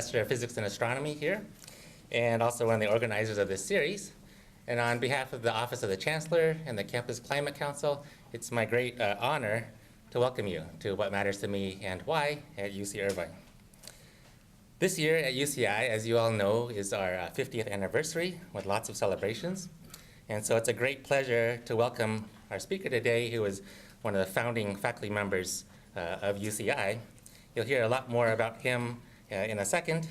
professor of physics and astronomy here, and also one of the organizers of this series. And on behalf of the Office of the Chancellor and the Campus Climate Council, it's my great honor to welcome you to What Matters to Me and Why at UC Irvine. This year at UCI, as you all know, is our 50th anniversary with lots of celebrations. And so it's a great pleasure to welcome our speaker today, who is one of the founding faculty members of UCI. You'll hear a lot more about him in a second,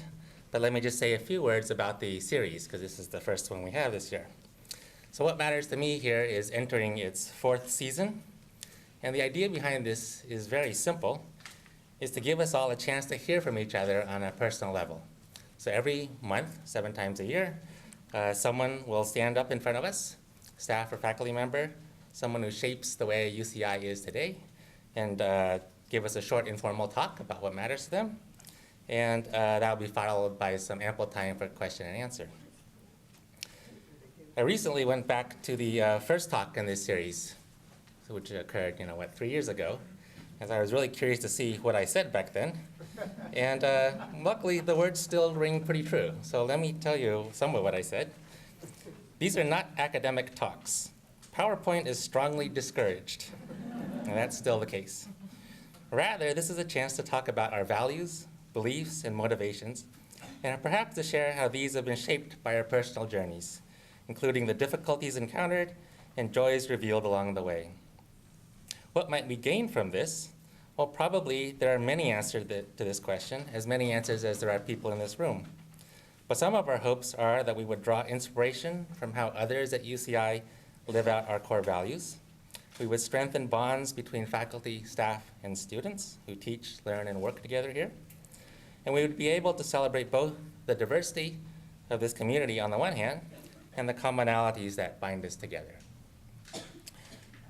but let me just say a few words about the series, because this is the first one we have this year. So What Matters to Me here is entering its 4th season, and the idea behind this is very simple, is to give us all a chance to hear from each other on a personal level. So every month, 7 times a year, someone will stand up in front of us, staff or faculty member, someone who shapes the way UCI is today, and give us a short informal talk about what matters to them. And that will be followed by some ample time for question and answer. I recently went back to the first talk in this series, which occurred, 3 years ago, as I was really curious to see what I said back then. And luckily, the words still ring pretty true. So let me tell you some of what I said. These are not academic talks. PowerPoint is strongly discouraged, and that's still the case. Rather, this is a chance to talk about our values, beliefs, and motivations, and perhaps to share how these have been shaped by our personal journeys, including the difficulties encountered and joys revealed along the way. What might we gain from this? Well, probably there are many answers to this question, as many answers as there are people in this room. But some of our hopes are that we would draw inspiration from how others at UCI live out our core values. We would strengthen bonds between faculty, staff, and students who teach, learn, and work together here. And we would be able to celebrate both the diversity of this community on the one hand and the commonalities that bind us together.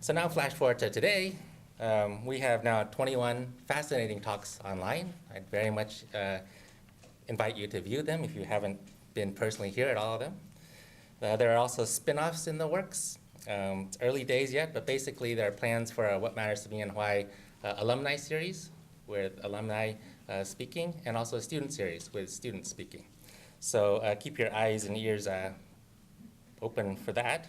So now flash forward to today. We have now 21 fascinating talks online. I'd very much invite you to view them if you haven't been personally here at all of them. There are also spin-offs in the works. It's early days yet, but basically there are plans for a What Matters to Me and Why alumni series with alumni speaking, and also a student series with students speaking. So keep your eyes and ears open for that.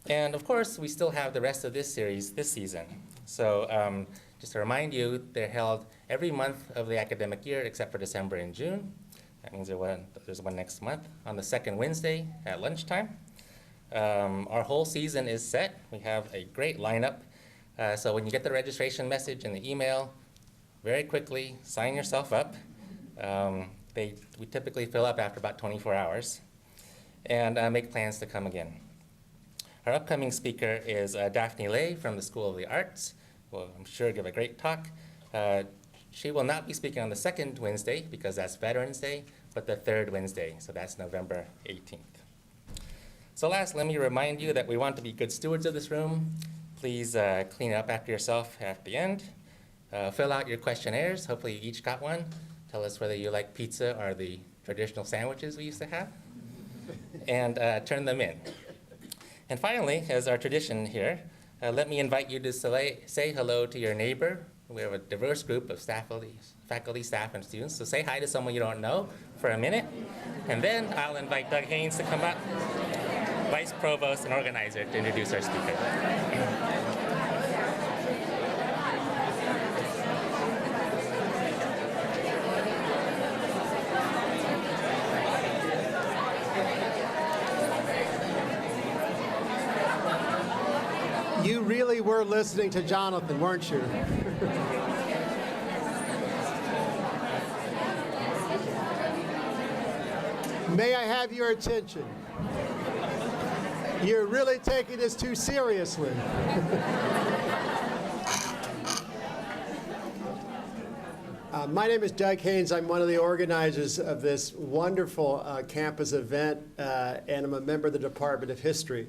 And of course, we still have the rest of this series this season. So just to remind you, they're held every month of the academic year except for December and June. That means there's one next month on the 2nd Wednesday at lunchtime. Our whole season is set. We have a great lineup. So when you get the registration message in the email, very quickly sign yourself up. We typically fill up after about 24 hours and make plans to come again. Our upcoming speaker is Daphne Lay from the School of the Arts. Will, I'm sure, give a great talk. She will not be speaking on the 2nd Wednesday because that's Veterans Day, but the 3rd Wednesday, so that's November 18th. So last, let me remind you that we want to be good stewards of this room. Please clean up after yourself at the end. Fill out your questionnaires. Hopefully you each got one. Tell us whether you like pizza or the traditional sandwiches we used to have. And turn them in. And finally, as our tradition here, let me invite you to say hello to your neighbor. We have a diverse group of faculty, staff, and students. So say hi to someone you don't know for a minute. And then I'll invite Doug Haynes to come up, Vice Provost and organizer, to introduce our speaker. You really were listening to Jonathan, weren't you? May I have your attention? You're really taking this too seriously. My name is Doug Haynes. I'm one of the organizers of this wonderful campus event, and I'm a member of the Department of History.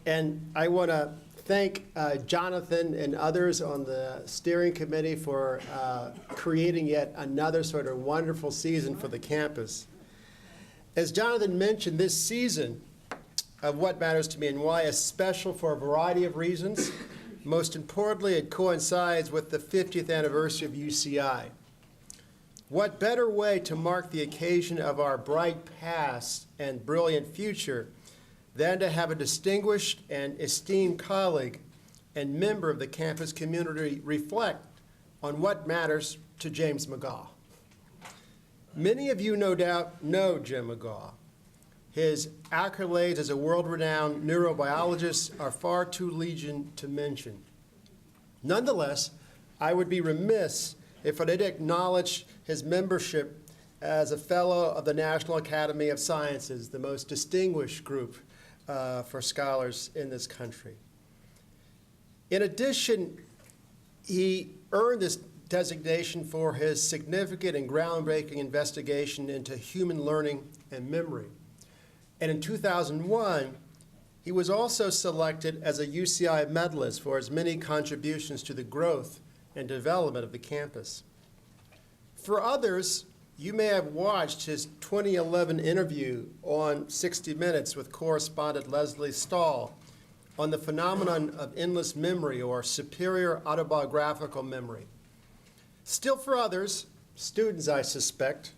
And I want to thank Jonathan and others on the steering committee for creating yet another sort of wonderful season for the campus. As Jonathan mentioned, this season of What Matters to Me and Why is special for a variety of reasons. Most importantly, it coincides with the 50th anniversary of UCI. What better way to mark the occasion of our bright past and brilliant future than to have a distinguished and esteemed colleague and member of the campus community reflect on what matters to James McGaugh. Many of you no doubt know Jim McGaugh. His accolades as a world-renowned neurobiologist are far too legion to mention. Nonetheless, I would be remiss if I did acknowledge his membership as a fellow of the National Academy of Sciences, the most distinguished group for scholars in this country. In addition, he earned this designation for his significant and groundbreaking investigation into human learning and memory. And in 2001, he was also selected as a UCI medalist for his many contributions to the growth and development of the campus. For others, you may have watched his 2011 interview on 60 Minutes with correspondent Leslie Stahl on the phenomenon of endless memory or superior autobiographical memory. Still for others, students I suspect,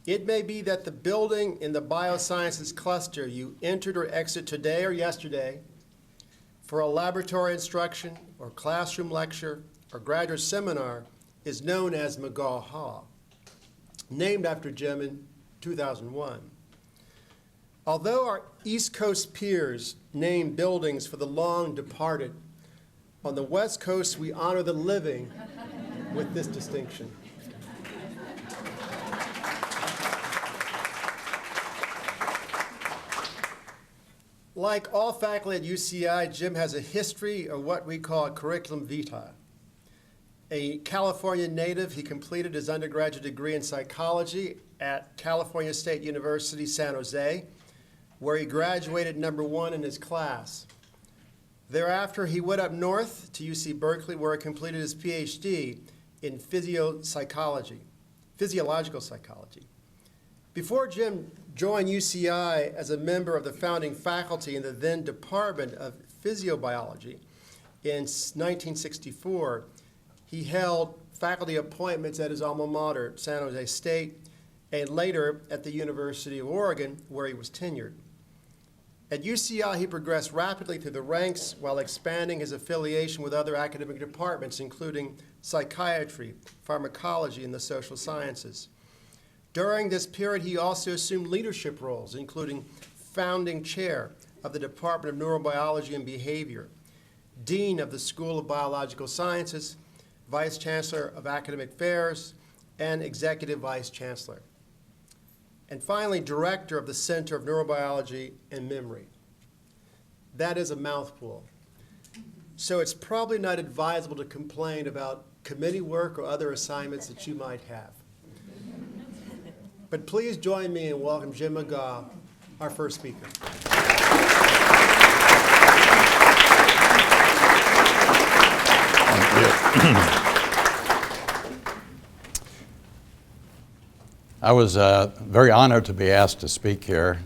it may be that the building in the biosciences cluster you entered or exited today or yesterday for a laboratory instruction or classroom lecture or graduate seminar is known as McGaugh Hall, named after Jim in 2001. Although our East Coast peers name buildings for the long departed, on the West Coast we honor the living with this distinction. Like all faculty at UCI, Jim has a history of what we call a curriculum vitae. A California native, he completed his undergraduate degree in psychology at California State University, San Jose, where he graduated #1 in his class. Thereafter, he went up north to UC Berkeley, where he completed his PhD in physiological psychology. Before Jim joined UCI as a member of the founding faculty in the then Department of Physiobiology in 1964, he held faculty appointments at his alma mater, San Jose State, and later at the University of Oregon, where he was tenured. At UCI, he progressed rapidly through the ranks while expanding his affiliation with other academic departments, including psychiatry, pharmacology, and the social sciences. During this period, he also assumed leadership roles, including founding chair of the Department of Neurobiology and Behavior, dean of the School of Biological Sciences, vice chancellor of academic affairs, and executive vice chancellor. And finally, director of the Center of Neurobiology and Memory. That is a mouthful. So it's probably not advisable to complain about committee work or other assignments that you might have. But please join me in welcoming Jim McGaugh, our first speaker. Thank you. I was very honored to be asked to speak here.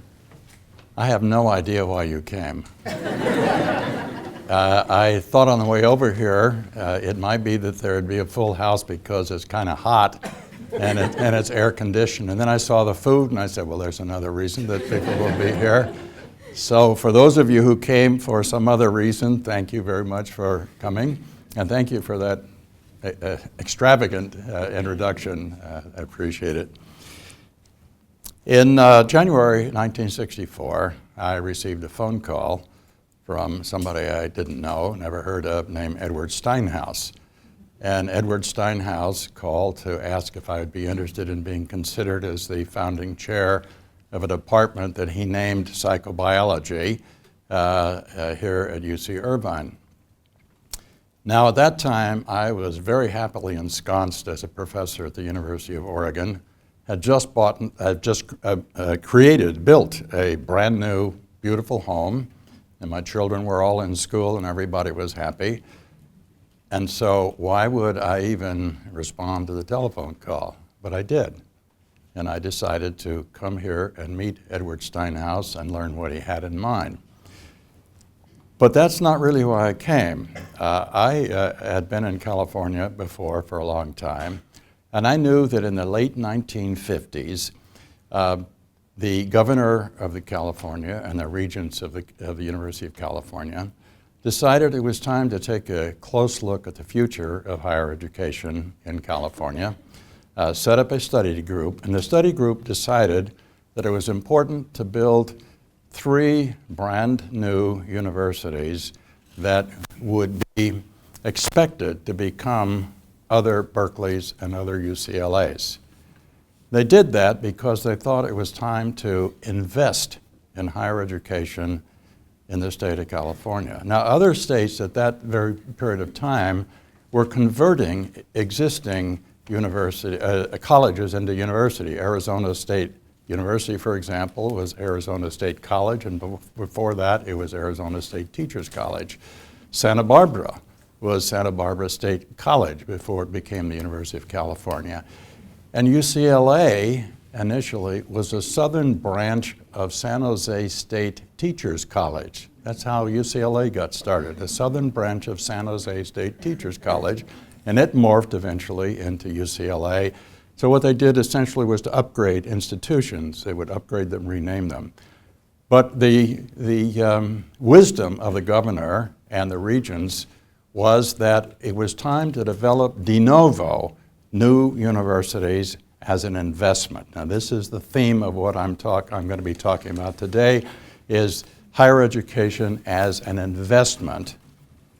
I have no idea why you came. I thought on the way over here it might be that there would be a full house because it's kind of hot and it's air conditioned. And then I saw the food and I said, well, there's another reason that people will be here. So for those of you who came for some other reason, thank you very much for coming. And thank you for that extravagant introduction. I appreciate it. In January 1964, I received a phone call from somebody I didn't know, never heard of, named Edward Steinhaus. And Edward Steinhaus called to ask if I would be interested in being considered as the founding chair of a department that he named psychobiology here at UC Irvine. Now, at that time, I was very happily ensconced as a professor at the University of Oregon, had just built a brand new, beautiful home, and my children were all in school and everybody was happy. And so why would I even respond to the telephone call? But I did. And I decided to come here and meet Edward Steinhaus and learn what he had in mind. But that's not really why I came. I had been in California before for a long time, And I knew that in the late 1950s, the governor of the California and the regents of the University of California decided it was time to take a close look at the future of higher education in California, set up a study group, and the study group decided that it was important to build 3 brand new universities that would be expected to become other Berkeleys and other UCLAs. They did that because they thought it was time to invest in higher education in the state of California. Now, other states at that very period of time were converting existing university colleges into university. Arizona State University, for example, was Arizona State College, and before that, it was Arizona State Teachers College. Santa Barbara was Santa Barbara State College before it became the University of California. And UCLA initially was a southern branch of San Jose State Teachers College. That's how UCLA got started, a southern branch of San Jose State Teachers College, and it morphed eventually into UCLA. So what they did essentially was to upgrade institutions. They would upgrade them, rename them. But the wisdom of the governor and the regents was that it was time to develop de novo new universities as an investment. Now, this is the theme of what I'm going to be talking about today, is higher education as an investment,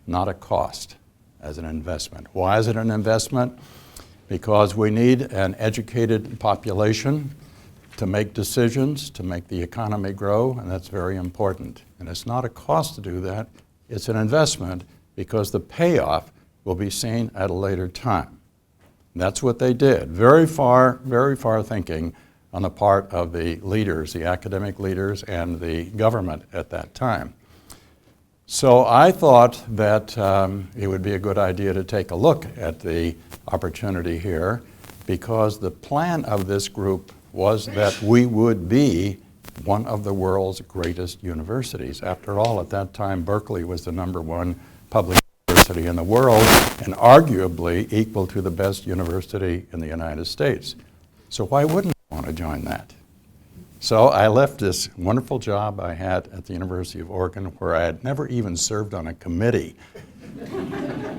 not a cost, as an investment. Why is it an investment? Because we need an educated population to make decisions, to make the economy grow, and that's very important. And it's not a cost to do that, it's an investment because the payoff will be seen at a later time. And that's what they did. Very far thinking on the part of the leaders, the academic leaders and the government at that time. So I thought that it would be a good idea to take a look at the opportunity here, because the plan of this group was that we would be one of the world's greatest universities. After all, at that time, Berkeley was the #1 public university in the world and arguably equal to the best university in the United States. So why wouldn't I want to join that? So I left this wonderful job I had at the University of Oregon, where I had never even served on a committee.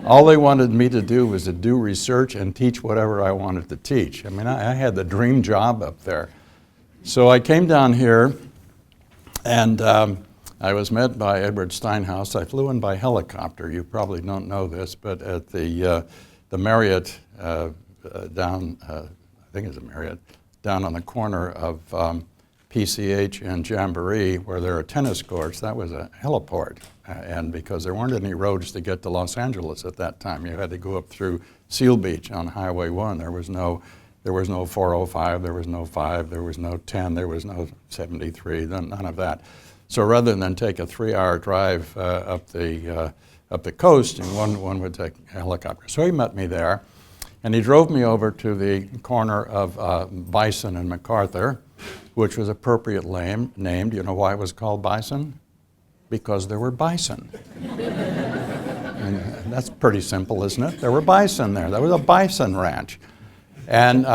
All they wanted me to do was to do research and teach whatever I wanted to teach. I mean, I had the dream job up there. So I came down here, and I was met by Edward Steinhaus. I flew in by helicopter. You probably don't know this, but at the Marriott down, I think it's a Marriott, down on the corner of PCH and Jamboree, where there are tennis courts, that was a heliport. And because there weren't any roads to get to Los Angeles at that time, you had to go up through Seal Beach on Highway 1. There was no 405, there was no 5, there was no 10, there was no 73, none of that. So rather than take a 3-hour drive up the coast, and one would take a helicopter. So he met me there, and he drove me over to the corner of Bison and MacArthur, which was appropriately named. You know why it was called Bison? Because there were bison. And that's pretty simple, isn't it? There were bison there. That was a bison ranch. And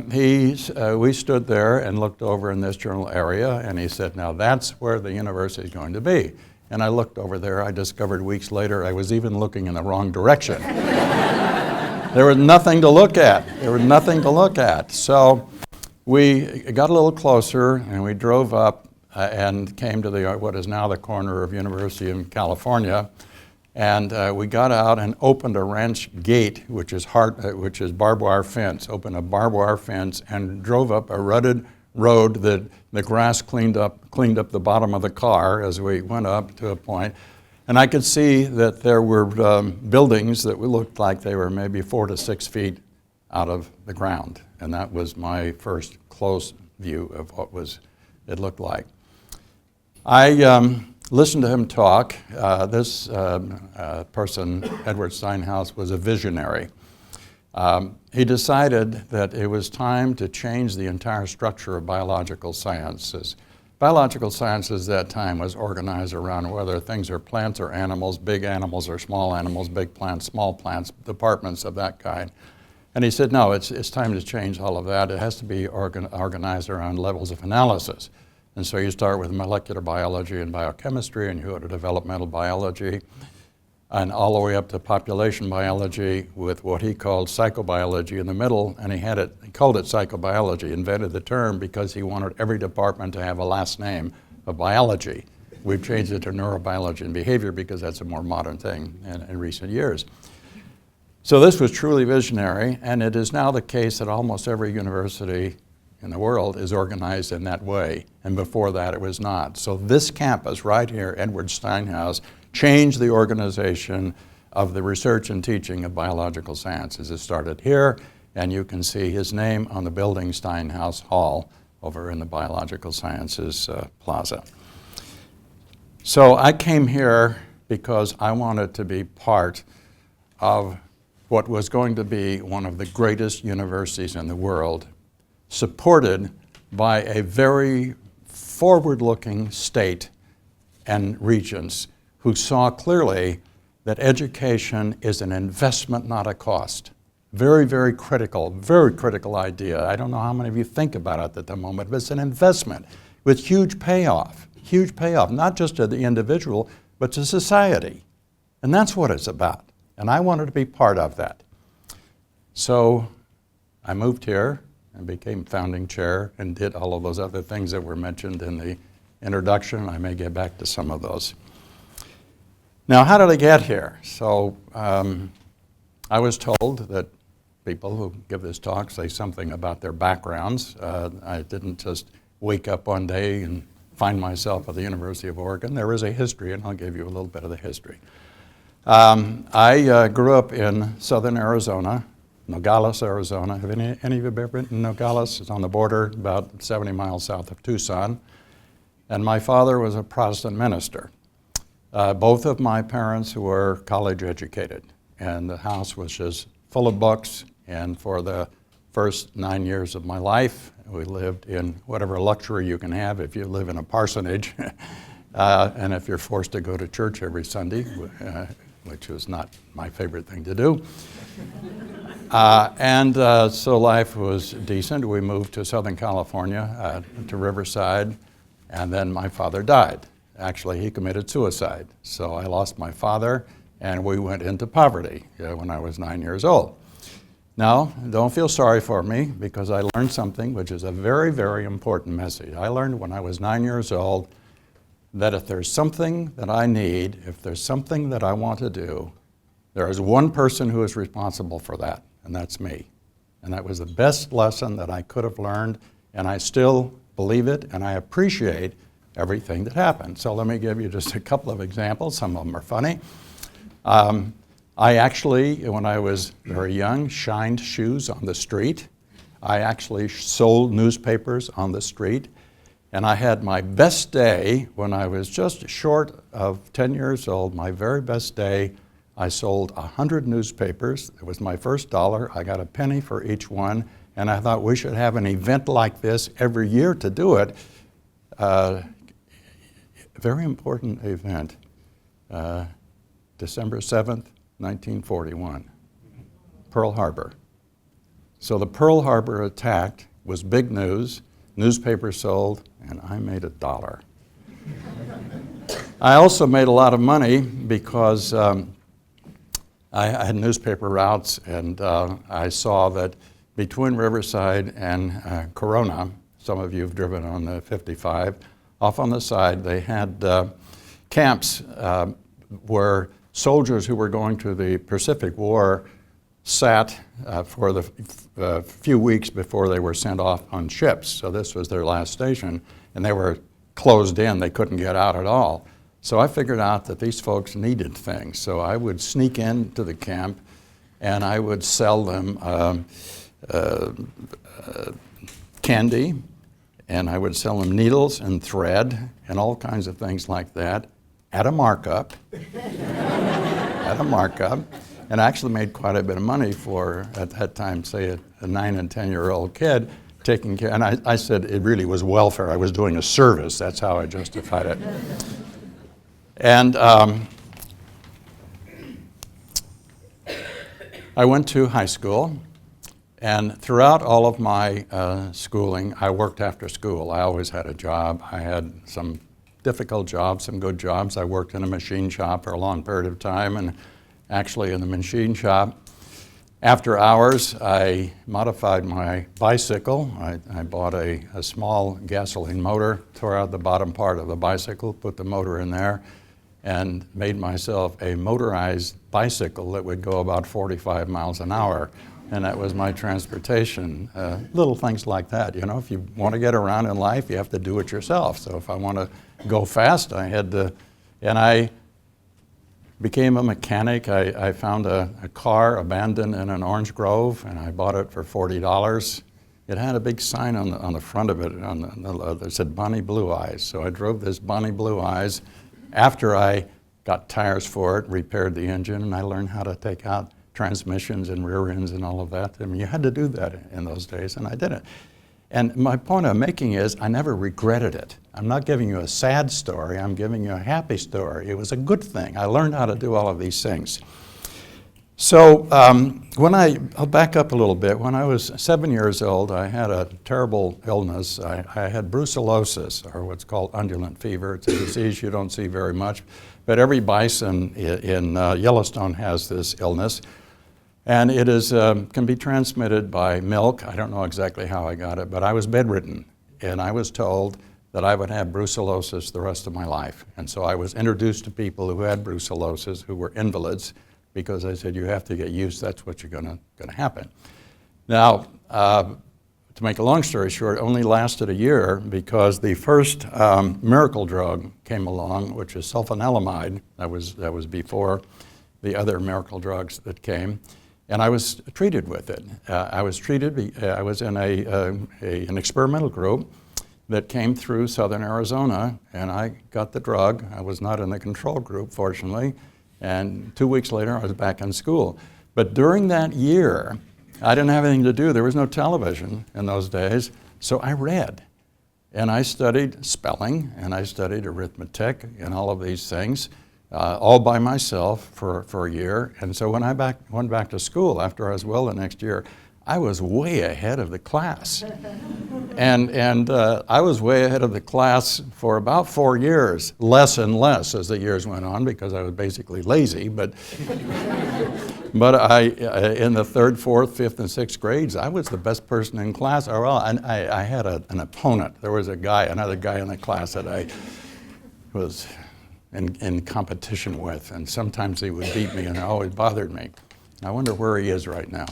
we stood there and looked over in this general area, and he said, now that's where the university is going to be. And I looked over there. I discovered weeks later I was even looking in the wrong direction. There was nothing to look at. There was nothing to look at. So we got a little closer, and we drove up and came to what is now the corner of University in California. And we got out and opened a ranch gate, which is barbed wire fence, opened a barbed wire fence and drove up a rutted road that the grass cleaned up the bottom of the car as we went up to a point. And I could see that there were buildings that looked like they were maybe 4 to 6 feet out of the ground. And that was my first close view of what it looked like. I listened to him talk. This person, Edward Steinhaus, was a visionary. He decided that it was time to change the entire structure of biological sciences. Biological sciences at that time was organized around whether things are plants or animals, big animals or small animals, big plants, small plants, departments of that kind. And he said, no, it's time to change all of that. It has to be organized around levels of analysis. And so you start with molecular biology and biochemistry, and you go to developmental biology, and all the way up to population biology with what he called psychobiology in the middle. And he called it psychobiology, invented the term because he wanted every department to have a last name of biology. We've changed it to neurobiology and behavior because that's a more modern thing in recent years. So this was truly visionary, and it is now the case that almost every university in the world is organized in that way, and before that it was not. So this campus right here, Edward Steinhaus, changed the organization of the research and teaching of biological sciences. It started here, and you can see his name on the building Steinhaus Hall over in the Biological Sciences Plaza. So I came here because I wanted to be part of what was going to be one of the greatest universities in the world, supported by a very forward-looking state and regents who saw clearly that education is an investment, not a cost. Very, very critical idea. I don't know how many of you think about it at the moment, but it's an investment with huge payoff, not just to the individual, but to society. And that's what it's about. And I wanted to be part of that. So I moved here and became founding chair and did all of those other things that were mentioned in the introduction. I may get back to some of those. Now, how did I get here? So I was told that people who give this talk say something about their backgrounds. I didn't just wake up one day and find myself at the University of Oregon. There is a history, and I'll give you a little bit of the history. I grew up in southern Arizona, Nogales, Arizona. Have any of you ever been to Nogales? It's on the border, about 70 miles south of Tucson. And my father was a Protestant minister. Both of my parents were college educated, and the house was just full of books. And for the first 9 years of my life, we lived in whatever luxury you can have if you live in a parsonage, and if you're forced to go to church every Sunday, which was not my favorite thing to do. So life was decent. We moved to Southern California, to Riverside, and then my father died. Actually, he committed suicide. So I lost my father, and we went into poverty when I was 9 years old. Now, don't feel sorry for me, because I learned something which is a very, very important message. I learned when I was 9 years old that if there's something that I need, if there's something that I want to do, there is one person who is responsible for that, and that's me. And that was the best lesson that I could have learned, and I still believe it, and I appreciate everything that happened. So let me give you just a couple of examples. Some of them are funny. I actually, when I was very young, shined shoes on the street. I actually sold newspapers on the street. And I had my best day when I was just short of 10 years old. My very best day, I sold 100 newspapers. It was my first dollar. I got a penny for each one. And I thought we should have an event like this every year to do it. Very important event. December 7th, 1941, Pearl Harbor. So the Pearl Harbor attack was big news, newspapers sold, and I made $1. I also made a lot of money because I had newspaper routes, and I saw that between Riverside and Corona, some of you have driven on the 55, off on the side they had camps where soldiers who were going to the Pacific War sat for the few weeks before they were sent off on ships. So this was their last station, and they were closed in. They couldn't get out at all. So I figured out that these folks needed things. So I would sneak into the camp, and I would sell them candy, and I would sell them needles and thread and all kinds of things like that at a markup. And I actually made quite a bit of money for, at that time, say a 9 and 10-year-old kid taking care. And I said it really was welfare. I was doing a service. That's how I justified it. And I went to high school, And throughout all of my schooling, I worked after school. I always had a job. I had some difficult jobs, some good jobs. I worked in a machine shop for a long period of time, and actually in the machine shop, after hours, I modified my bicycle. I bought a small gasoline motor, tore out the bottom part of the bicycle, put the motor in there, and made myself a motorized bicycle that would go about 45 miles an hour. And that was my transportation. Little things like that, you know, if you want to get around in life, you have to do it yourself. So if I want to go fast, I had to, and I became a mechanic. I found a car abandoned in an orange grove, and I bought it for $40. It had a big sign on the front of it that said Bonnie Blue Eyes. So I drove this Bonnie Blue Eyes. After I got tires for it, repaired the engine, and I learned how to take out transmissions and rear ends and all of that. I mean, you had to do that in those days, and I did it. And my point I'm making is I never regretted it. I'm not giving you a sad story, I'm giving you a happy story. It was a good thing. I learned how to do all of these things. So I'll back up a little bit. When I was 7 years old, I had a terrible illness. I had brucellosis, or what's called undulant fever. It's a disease you don't see very much, but every bison in Yellowstone has this illness. And it is, can be transmitted by milk. I don't know exactly how I got it, but I was bedridden. And I was told that I would have brucellosis the rest of my life. And so I was introduced to people who had brucellosis, who were invalids, because I said, you have to get used, that's what's gonna happen. Now, to make a long story short, it only lasted a year because the first miracle drug came along, which is sulfanilamide. That was before the other miracle drugs that came. And I was treated with it. I was in an experimental group that came through southern Arizona, and I got the drug. I was not in the control group, fortunately, and 2 weeks later I was back in school. But during that year, I didn't have anything to do. There was no television in those days, so I read. And I studied spelling, and I studied arithmetic, and all of these things. All by myself for a year. And so when I went back to school after I was well the next year, I was way ahead of the class. and I was way ahead of the class for about 4 years, less and less as the years went on because I was basically lazy. But I, in the 3rd, 4th, 5th, and 6th grades, I was the best person in class. I had an opponent. There was another guy in the class that I was in competition with, and sometimes he would beat me, and it always bothered me. I wonder where he is right now.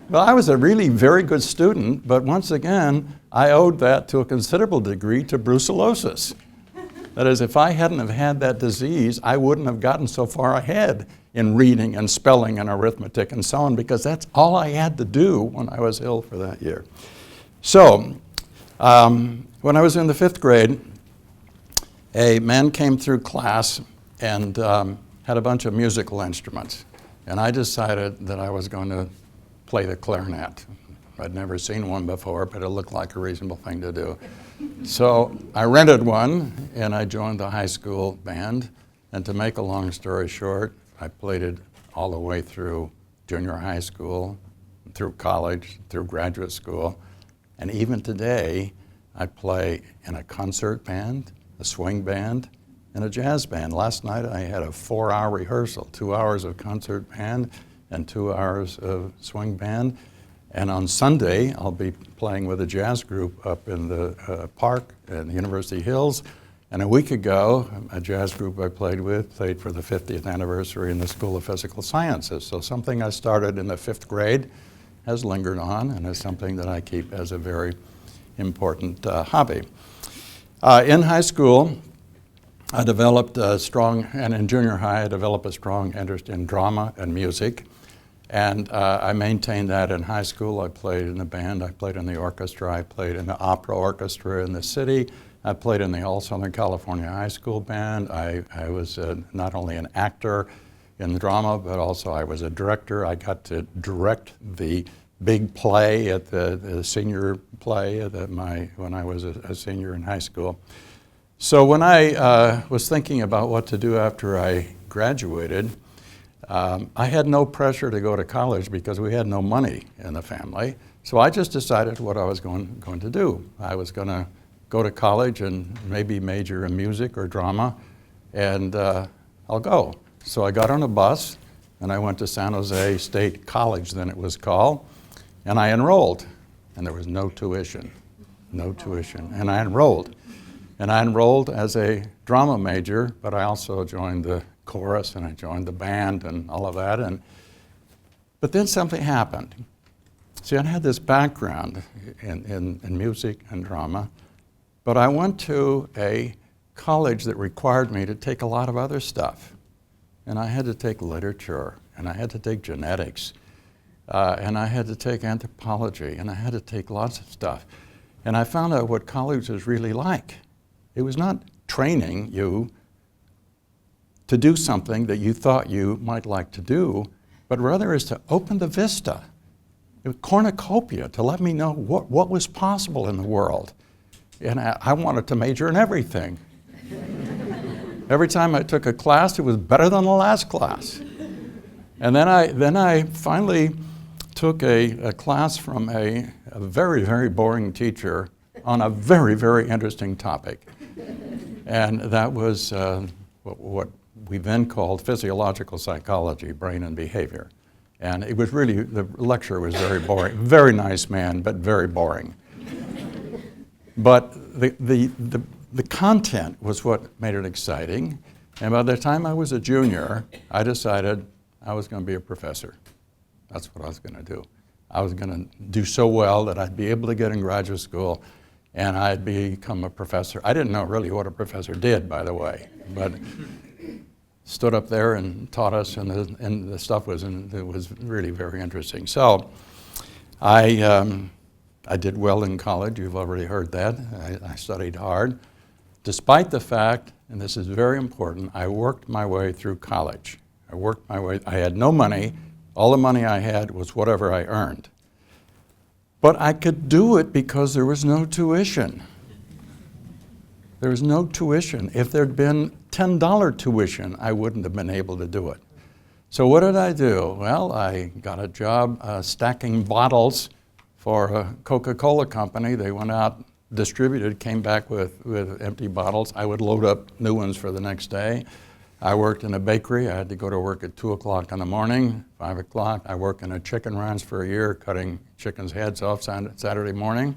Well, I was a really very good student, but once again, I owed that to a considerable degree to brucellosis. That is, if I hadn't have had that disease, I wouldn't have gotten so far ahead in reading and spelling and arithmetic and so on, because that's all I had to do when I was ill for that year. So, when I was in the 5th grade, a man came through class and had a bunch of musical instruments. And I decided that I was going to play the clarinet. I'd never seen one before, but it looked like a reasonable thing to do. So I rented one, and I joined the high school band. And to make a long story short, I played it all the way through junior high school, through college, through graduate school. And even today, I play in a concert band, a swing band, and a jazz band. Last night I had a 4-hour rehearsal, 2 hours of concert band and 2 hours of swing band. And on Sunday, I'll be playing with a jazz group up in the park in the University Hills. And a week ago, a jazz group I played with played for the 50th anniversary in the School of Physical Sciences. So something I started in the 5th grade has lingered on and is something that I keep as a very important hobby. In high school, I developed a strong, and in junior high, I developed a strong interest in drama and music. And I maintained that in high school. I played in the band, I played in the orchestra, I played in the opera orchestra in the city. I played in the All Southern California High School Band. I was not only an actor in the drama, but also I was a director. I got to direct the big play at the senior play when I was a senior in high school. So when I was thinking about what to do after I graduated, I had no pressure to go to college because we had no money in the family. So I just decided what I was going to do. I was going to go to college and maybe major in music or drama, and I'll go. So I got on a bus, and I went to San Jose State College, then it was called, and I enrolled. And there was no tuition, and I enrolled. And I enrolled as a drama major, but I also joined the chorus, and I joined the band and all of that. But then something happened. See, I had this background in music and drama, but I went to a college that required me to take a lot of other stuff. And I had to take literature, and I had to take genetics, and I had to take anthropology, and I had to take lots of stuff. And I found out what college was really like. It was not training you to do something that you thought you might like to do, but rather is to open the vista, a cornucopia, to let me know what was possible in the world. And I wanted to major in everything. Every time I took a class, it was better than the last class. And then I finally took a class from a very, very boring teacher on a very, very interesting topic. And that was what we then called physiological psychology, brain and behavior. And it was really, the lecturer was very boring. Very nice man, but very boring. But the content was what made it exciting. And by the time I was a junior, I decided I was going to be a professor. That's what I was going to do. I was going to do so well that I'd be able to get in graduate school and I'd become a professor. I didn't know really what a professor did, by the way, but stood up there and taught us, and the stuff was really very interesting. So I did well in college. You've already heard that. I studied hard. Despite the fact, and this is very important, I worked my way through college. I had no money. All the money I had was whatever I earned. But I could do it because there was no tuition. There was no tuition. If there'd been $10 tuition, I wouldn't have been able to do it. So what did I do? Well, I got a job stacking bottles for a Coca-Cola company. They went out, distributed, came back with empty bottles. I would load up new ones for the next day. I worked in a bakery. I had to go to work at 2 o'clock in the morning, 5 o'clock. I worked in a chicken ranch for a year, cutting chickens' heads off Saturday morning.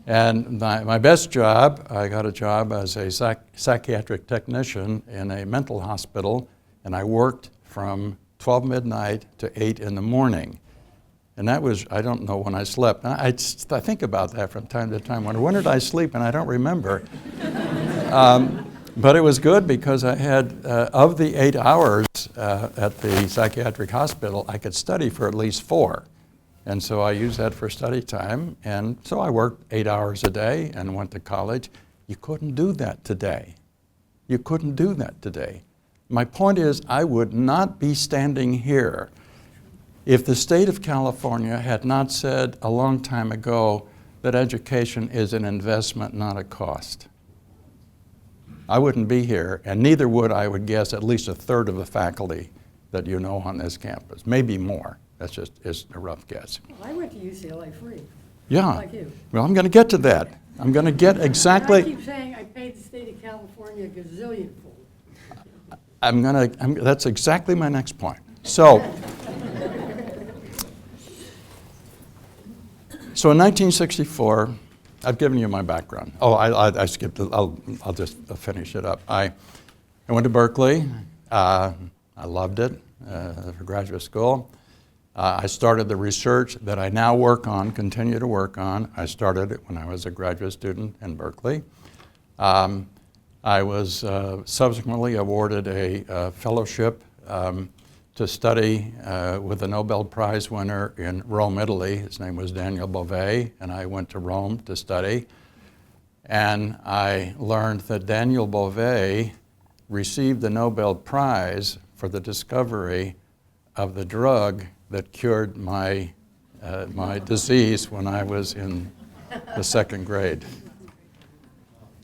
And my best job, I got a job as a psychiatric technician in a mental hospital, and I worked from 12 midnight to 8 in the morning. And that was, I don't know when I slept. I think about that from time to time. When did I sleep? And I don't remember. But it was good because I had, of the 8 hours at the psychiatric hospital, I could study for at least 4. And so I used that for study time. And so I worked 8 hours a day and went to college. You couldn't do that today. You couldn't do that today. My point is, I would not be standing here if the state of California had not said a long time ago that education is an investment, not a cost. I wouldn't be here, and neither would, I would guess, at least a third of the faculty that you know on this campus, maybe more. That's just a rough guess. Well, I went to UCLA free. Yeah. Like you. Well, I'm going to get to that. I'm going to get exactly. And I keep saying I paid the state of California a gazillion fold. That's exactly my next point. So in 1964, I've given you my background. Oh, I skipped it. I'll just finish it up. I went to Berkeley. I loved it for graduate school. I started the research that I now work on, continue to work on. I started it when I was a graduate student in Berkeley. I was subsequently awarded a fellowship to study with a Nobel Prize winner in Rome, Italy. His name was Daniel Beauvais, and I went to Rome to study. And I learned that Daniel Beauvais received the Nobel Prize for the discovery of the drug that cured my disease when I was in the 2nd grade.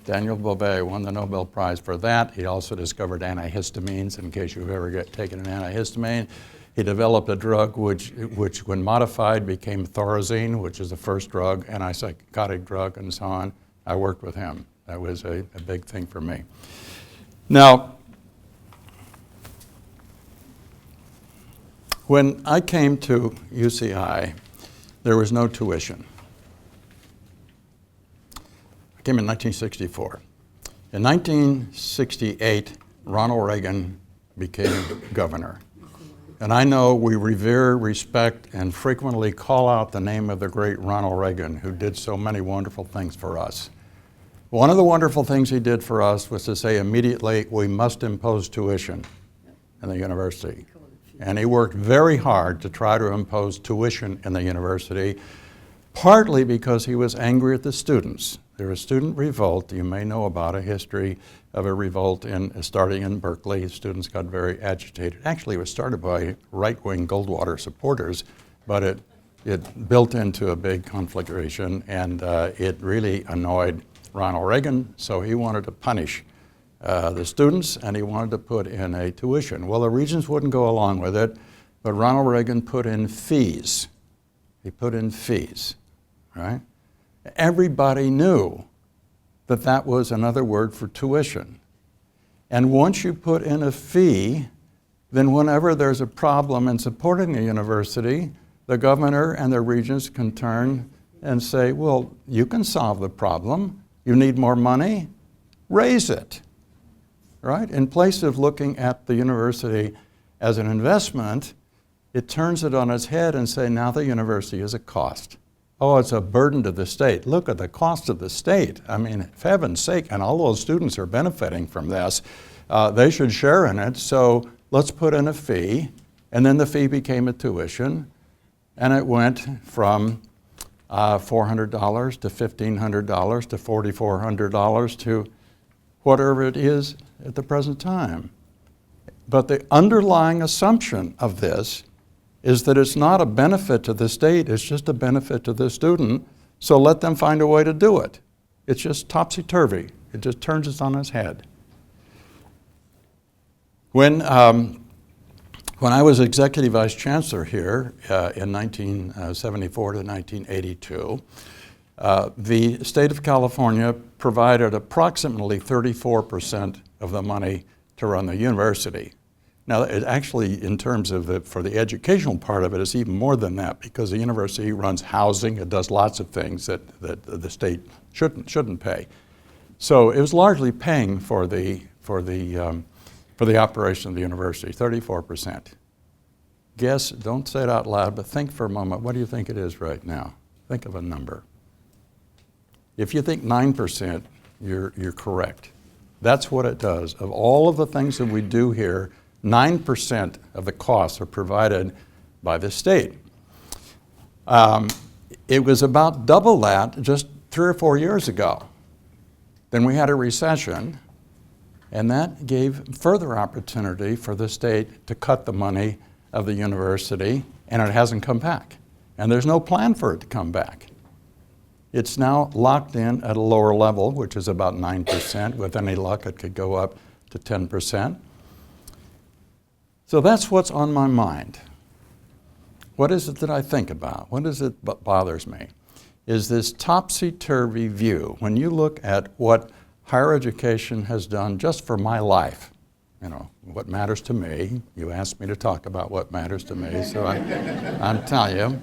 Daniel Beauvais won the Nobel Prize for that. He also discovered antihistamines, in case you've ever taken an antihistamine. He developed a drug which when modified became Thorazine, which is the first drug, antipsychotic drug, and so on. I worked with him. That was a big thing for me. Now, when I came to UCI, there was no tuition. I came in 1964. In 1968, Ronald Reagan became governor. And I know we revere, respect, and frequently call out the name of the great Ronald Reagan, who did so many wonderful things for us. One of the wonderful things he did for us was to say immediately, we must impose tuition in the university. And he worked very hard to try to impose tuition in the university, partly because he was angry at the students. There was a student revolt. You may know about a history of a revolt starting in Berkeley. Students got very agitated. Actually, it was started by right-wing Goldwater supporters, but it built into a big conflagration, and it really annoyed Ronald Reagan, so he wanted to punish the students, and he wanted to put in a tuition. Well, the regents wouldn't go along with it, but Ronald Reagan put in fees. He put in fees, right? Everybody knew that that was another word for tuition. And once you put in a fee, then whenever there's a problem in supporting the university, the governor and the regents can turn and say, well, you can solve the problem. You need more money? Raise it, right? In place of looking at the university as an investment, it turns it on its head and say, now the university is a cost. Oh, it's a burden to the state. Look at the cost of the state. I mean, for heaven's sake, and all those students are benefiting from this. They should share in it, so let's put in a fee. And then the fee became a tuition, and it went from $400 to $1,500 to $4,400 to whatever it is at the present time. But the underlying assumption of this is that it's not a benefit to the state, it's just a benefit to the student, so let them find a way to do it. It's just topsy-turvy. It just turns it on its head. When I was executive vice chancellor here in 1974 to 1982, the state of California provided approximately 34% of the money to run the university. Now, it actually, in terms of for the educational part of it, it's even more than that, because the university runs housing, it does lots of things that the state shouldn't pay. So it was largely paying for the operation of the university, 34%. Guess, don't say it out loud, but think for a moment, what do you think it is right now? Think of a number. If you think 9%, you're correct. That's what it does. Of all of the things that we do here, 9% of the costs are provided by the state. It was about double that just 3 or 4 years ago. Then we had a recession, and that gave further opportunity for the state to cut the money of the university, and it hasn't come back. And there's no plan for it to come back. It's now locked in at a lower level, which is about 9%. With any luck, it could go up to 10%. So that's what's on my mind. What is it that I think about? What is it that bothers me? Is this topsy-turvy view. When you look at what higher education has done just for my life, you know, what matters to me. You asked me to talk about what matters to me, so I'm telling you.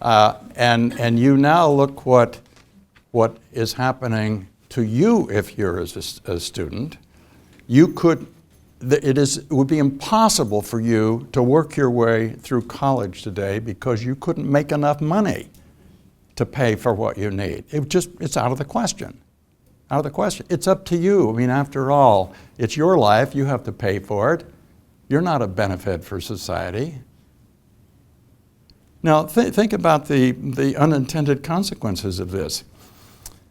And you now look what is happening to you if you're a student. It would be impossible for you to work your way through college today because you couldn't make enough money to pay for what you need. It's out of the question. Out of the question. It's up to you. I mean, after all, it's your life. You have to pay for it. You're not a benefit for society. Now, think about the unintended consequences of this.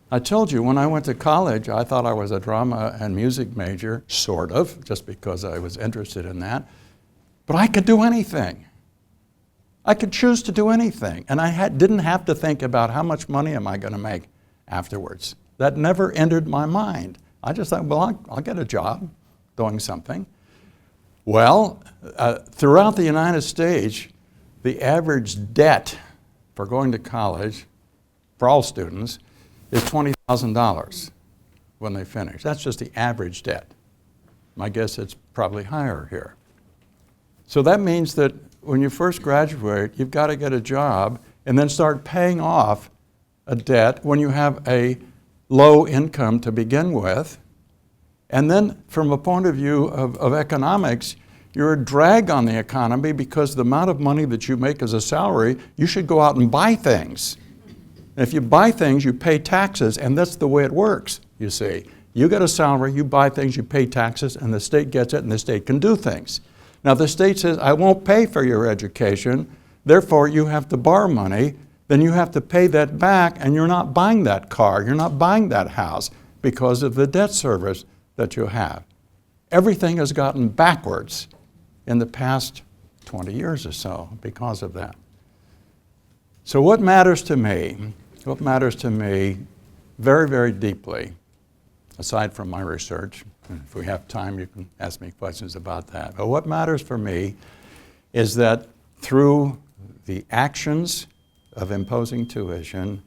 I told you when I went to college, I thought I was a drama and music major, sort of, just because I was interested in that. But I could do anything. I could choose to do anything. And I didn't have to think about how much money am I going to make afterwards. That never entered my mind. I just thought, well, I'll get a job doing something. Well, throughout the United States, the average debt for going to college for all students is $20,000 when they finish. That's just the average debt. My guess it's probably higher here. So that means that when you first graduate, you've got to get a job and then start paying off a debt when you have a low income to begin with. And then from a point of view of economics, you're a drag on the economy because the amount of money that you make as a salary, you should go out and buy things. And if you buy things, you pay taxes, and that's the way it works, you see. You get a salary, you buy things, you pay taxes, and the state gets it, and the state can do things. Now, the state says, I won't pay for your education, therefore you have to borrow money, then you have to pay that back, and you're not buying that car, you're not buying that house because of the debt service that you have. Everything has gotten backwards in the past 20 years or so because of that. So what matters to me very, very deeply, aside from my research, and if we have time you can ask me questions about that, but what matters for me is that through the actions of imposing tuition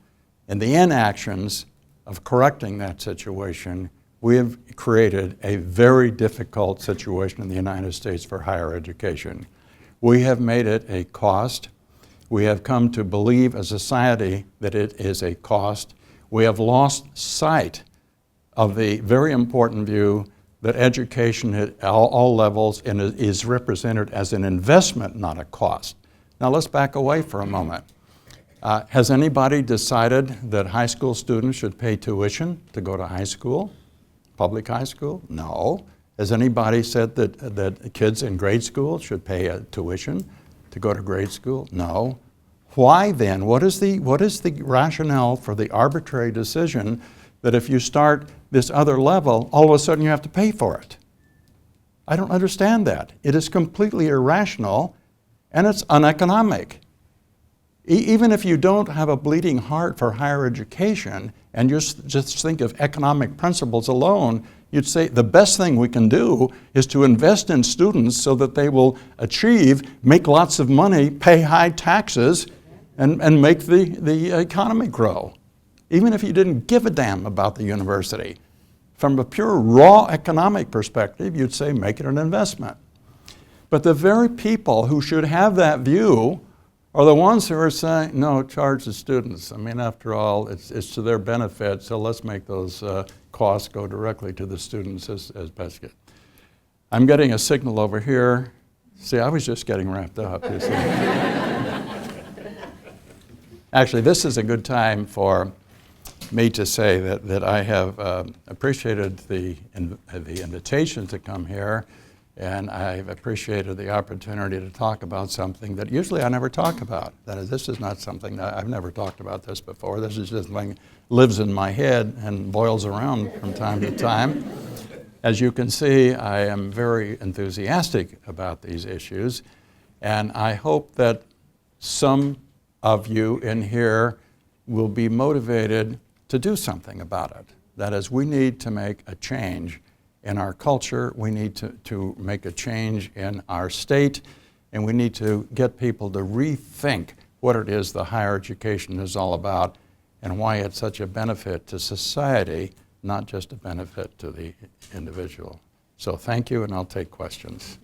and the inactions of correcting that situation, we have created a very difficult situation in the United States for higher education. We have made it a cost. We have come to believe as a society that it is a cost. We have lost sight of the very important view that education at all levels is represented as an investment, not a cost. Now let's back away for a moment. Has anybody decided that high school students should pay tuition to go to high school? Public high school? No. Has anybody said that kids in grade school should pay a tuition to go to grade school? No. Why then? What is the rationale for the arbitrary decision that if you start this other level, all of a sudden you have to pay for it? I don't understand that. It is completely irrational and it's uneconomic. Even if you don't have a bleeding heart for higher education and just think of economic principles alone, you'd say the best thing we can do is to invest in students so that they will achieve, make lots of money, pay high taxes, and make the economy grow. Even if you didn't give a damn about the university. From a pure raw economic perspective, you'd say make it an investment. But the very people who should have that view are the ones who are saying, no, charge the students. I mean, after all, it's to their benefit, so let's make those costs go directly to the students as best get. I'm getting a signal over here. See, I was just getting wrapped up. You see. Actually, this is a good time for me to say that I have appreciated the invitation to come here, and I've appreciated the opportunity to talk about something that usually I never talk about. That is, this is not something that I've never talked about this before. This is just something that lives in my head and boils around from time to time. As you can see, I am very enthusiastic about these issues, and I hope that some of you in here will be motivated to do something about it. That is, we need to make a change in our culture, we need to make a change in our state, and we need to get people to rethink what it is the higher education is all about and why it's such a benefit to society, not just a benefit to the individual. So thank you, and I'll take questions.